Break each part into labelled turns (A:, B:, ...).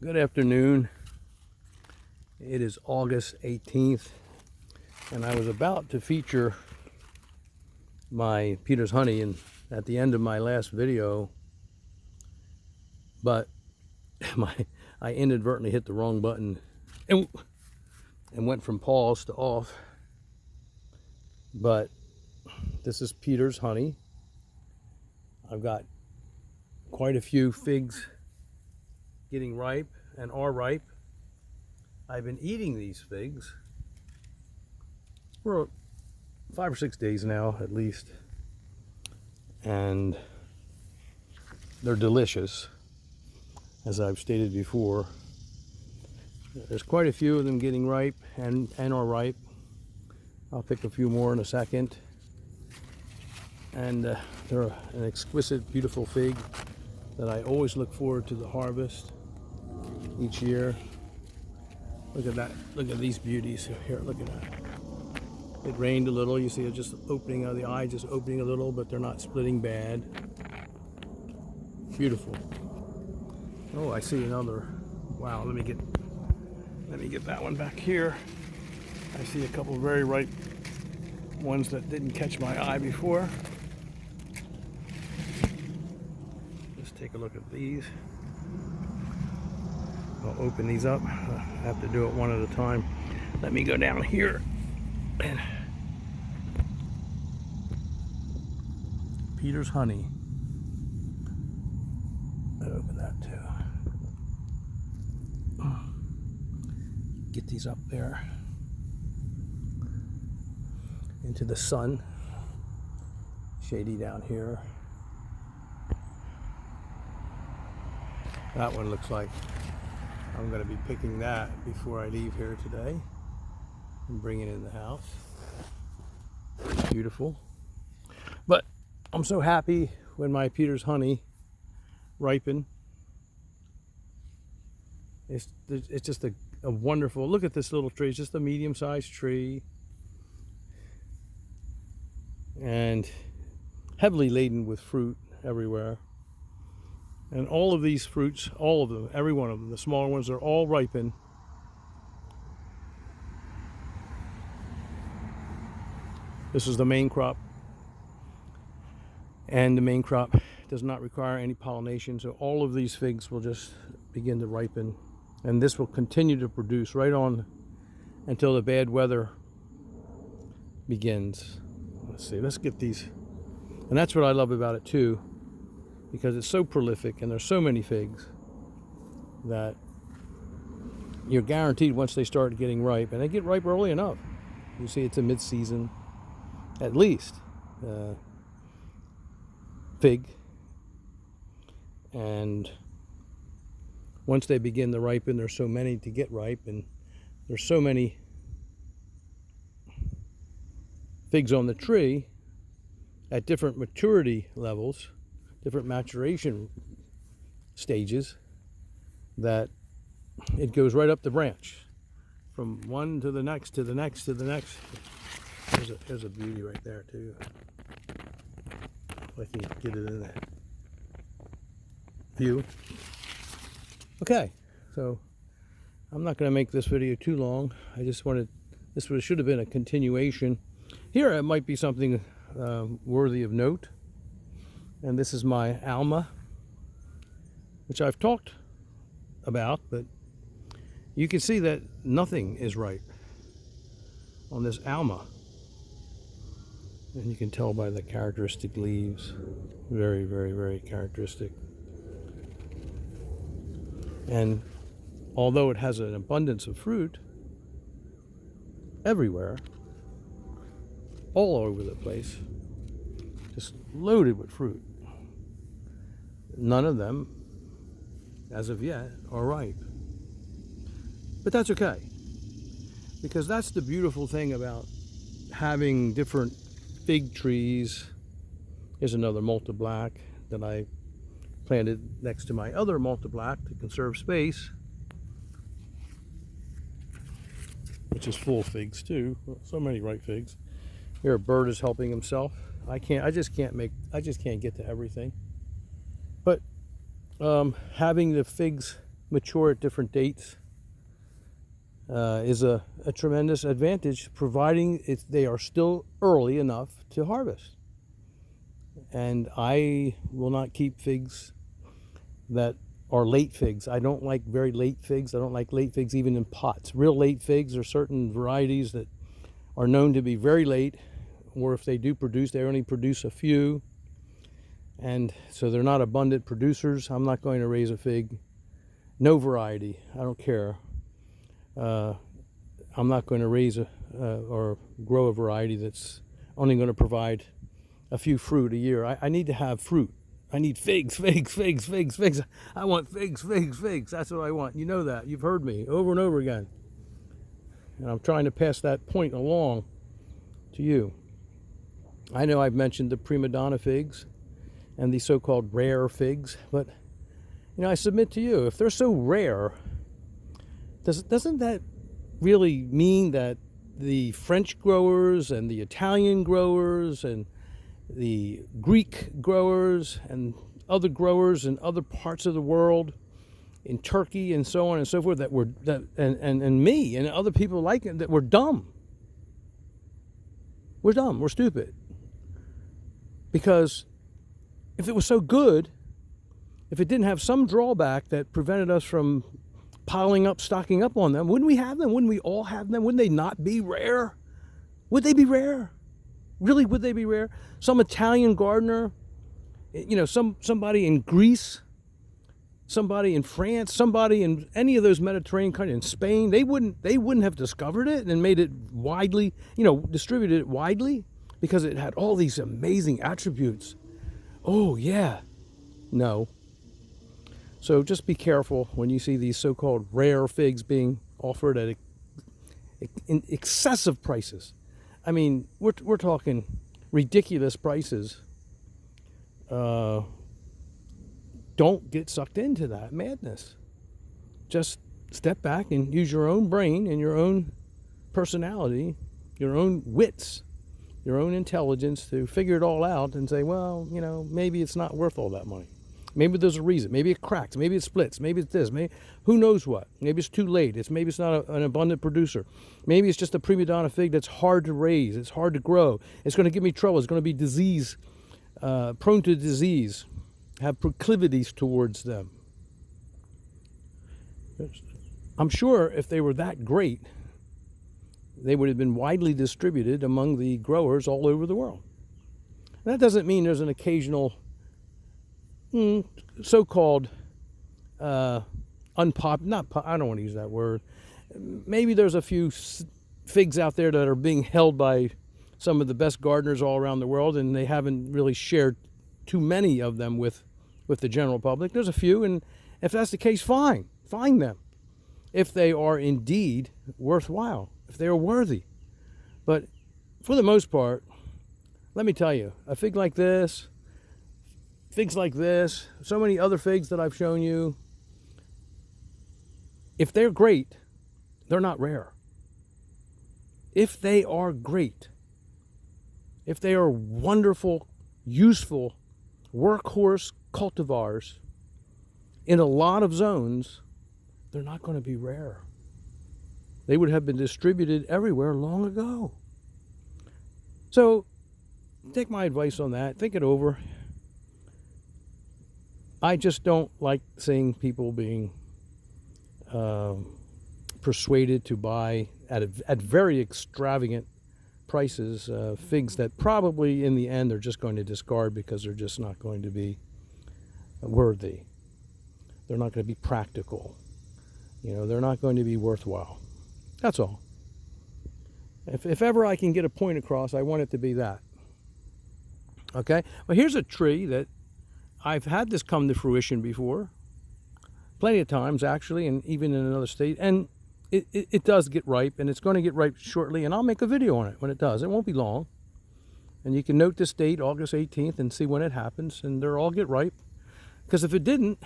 A: Good afternoon. It is August 18th, and I was about to feature my Peter's honey at the end of my last video, but I inadvertently hit the wrong button and went from pause to off. But this is Peter's honey. I've got quite a few figs getting ripe and are ripe. I've been eating these figs for 5 or 6 days now at least, and they're delicious, as I've stated before. There's quite a few of them getting ripe and are ripe. I'll pick a few more in a second. And they're an exquisite beautiful fig that I always look forward to the harvest each year. Look at that. Look at these beauties here. Look at that. It rained a little. You see it just opening of the eye, just opening a little, but they're not splitting bad. Beautiful. Oh, I see another. Wow, let me get that one back here. I see a couple of very ripe ones that didn't catch my eye before. Let's take a look at these. I'll open these up. I have to do it one at a time. Let me go down here and Peter's honey. I'll open that too. Get these up there into the sun. Shady down here. That one looks like I'm going to be picking that before I leave here today and bring it in the house. Beautiful. But I'm so happy when my Peter's honey ripen. It's just a wonderful, look at this little tree. It's just a medium-sized tree and heavily laden with fruit everywhere. And all of these fruits, all of them, every one of them, the smaller ones, are all ripen. This is the main crop. And the main crop does not require any pollination, so all of these figs will just begin to ripen. And this will continue to produce right on until the bad weather begins. Let's see, let's get these. And that's what I love about it too, because it's so prolific and there's so many figs that you're guaranteed once they start getting ripe, and they get ripe early enough. You see it's a mid-season, at least, fig. And once they begin to ripen, there's so many to get ripe, and there's so many figs on the tree at different maturity levels, different maturation stages, that it goes right up the branch from one to the next to the next to the next. There's a beauty right there too. If I can get it in the view. Okay, so I'm not going to make this video too long. I just wanted, should have been a continuation. Here it might be something worthy of note. And this is my Alma, which I've talked about, but you can see that nothing is ripe on this Alma. And you can tell by the characteristic leaves. Very, very, very characteristic. And although it has an abundance of fruit everywhere, all over the place, just loaded with fruit, none of them, as of yet, are ripe. But that's okay, because that's the beautiful thing about having different fig trees. Here's another Malta Black that I planted next to my other Malta Black to conserve space, which is full of figs too. So many ripe figs. Here a bird is helping himself. I just can't get to everything. But having the figs mature at different dates is a tremendous advantage, providing they are still early enough to harvest. And I will not keep figs that are late figs. I don't like very late figs. I don't like late figs even in pots. Real late figs are certain varieties that are known to be very late, or if they do produce, they only produce a few. And so they're not abundant producers. I'm not going to raise a fig. No variety. I don't care. I'm not going to raise or grow a variety that's only going to provide a few fruit a year. I need to have fruit. I need figs, figs, figs, figs, figs. I want figs, figs, figs. That's what I want. You know that. You've heard me over and over again. And I'm trying to pass that point along to you. I know I've mentioned the prima donna figs and the so-called rare figs, but I submit to you, if they're so rare, doesn't that really mean that the French growers and the Italian growers and the Greek growers and other growers in other parts of the world, in Turkey and so on and so forth, and me and other people like it, that we're dumb? We're dumb. We're stupid. Because if it was so good, if it didn't have some drawback that prevented us from piling up, stocking up on them, wouldn't we have them? Wouldn't we all have them? Wouldn't they not be rare? Would they be rare? Really, would they be rare? Some Italian gardener, somebody in Greece, somebody in France, somebody in any of those Mediterranean countries, in Spain, they wouldn't have discovered it and made it widely, distributed it widely because it had all these amazing attributes. Oh, yeah. No. So just be careful when you see these so-called rare figs being offered at excessive prices. I mean, we're talking ridiculous prices. Don't get sucked into that madness. Just step back and use your own brain and your own personality, your own wits, your own intelligence to figure it all out and say, well, maybe it's not worth all that money. Maybe there's a reason. Maybe it cracks. Maybe it splits. Maybe it's this. Maybe, who knows what? Maybe it's too late. Maybe it's not an abundant producer. Maybe it's just a prima donna fig that's hard to raise. It's hard to grow. It's going to give me trouble. It's going to be disease, prone to disease, have proclivities towards them. I'm sure if they were that great, they would have been widely distributed among the growers all over the world. And that doesn't mean there's an occasional so-called I don't want to use that word. Maybe there's a few figs out there that are being held by some of the best gardeners all around the world, and they haven't really shared too many of them with the general public. There's a few, and if that's the case, fine. Find them. If they are indeed worthwhile, if they are worthy. But for the most part, let me tell you, a fig like this, figs like this, so many other figs that I've shown you, if they're great, they're not rare. If they are great, if they are wonderful, useful workhorse cultivars in a lot of zones, they're not going to be rare. They would have been distributed everywhere long ago. So take my advice on that. Think it over. I just don't like seeing people being persuaded to buy at very extravagant prices figs that probably in the end they're just going to discard because they're just not going to be worthy. They're not going to be practical. They're not going to be worthwhile. That's all. If ever I can get a point across, I want it to be that. Okay? Well, here's a tree that I've had this come to fruition before, plenty of times actually, and even in another state, and it does get ripe, and it's going to get ripe shortly, and I'll make a video on it when it does. It won't be long, and you can note this date, August 18th, and see when it happens, and they'll all get ripe, because if it didn't,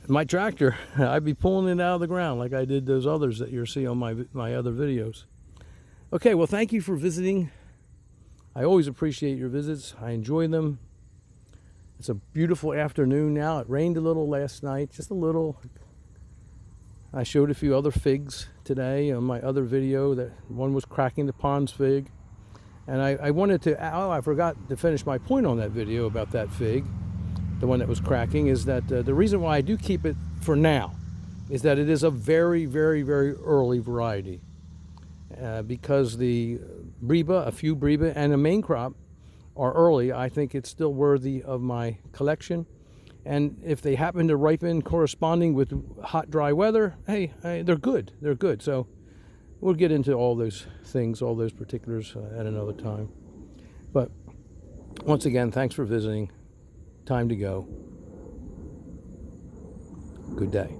A: my tractor, I'd be pulling it out of the ground like I did those others that you'll see on my other videos. Okay, well, thank you for visiting. I always appreciate your visits. I enjoy them. It's a beautiful afternoon now. It rained a little last night, just a little. I showed a few other figs today on my other video. That one was cracking the Pond's fig. And I wanted to, I forgot to finish my point on that video about that fig, the one that was cracking, is that the reason why I do keep it for now is that it is a very, very, very early variety. Because the Breba, a few Breba, and a main crop are early, I think it's still worthy of my collection. And if they happen to ripen corresponding with hot, dry weather, hey, they're good. They're good. So we'll get into all those things, all those particulars at another time. But once again, thanks for visiting. Time to go. Good day.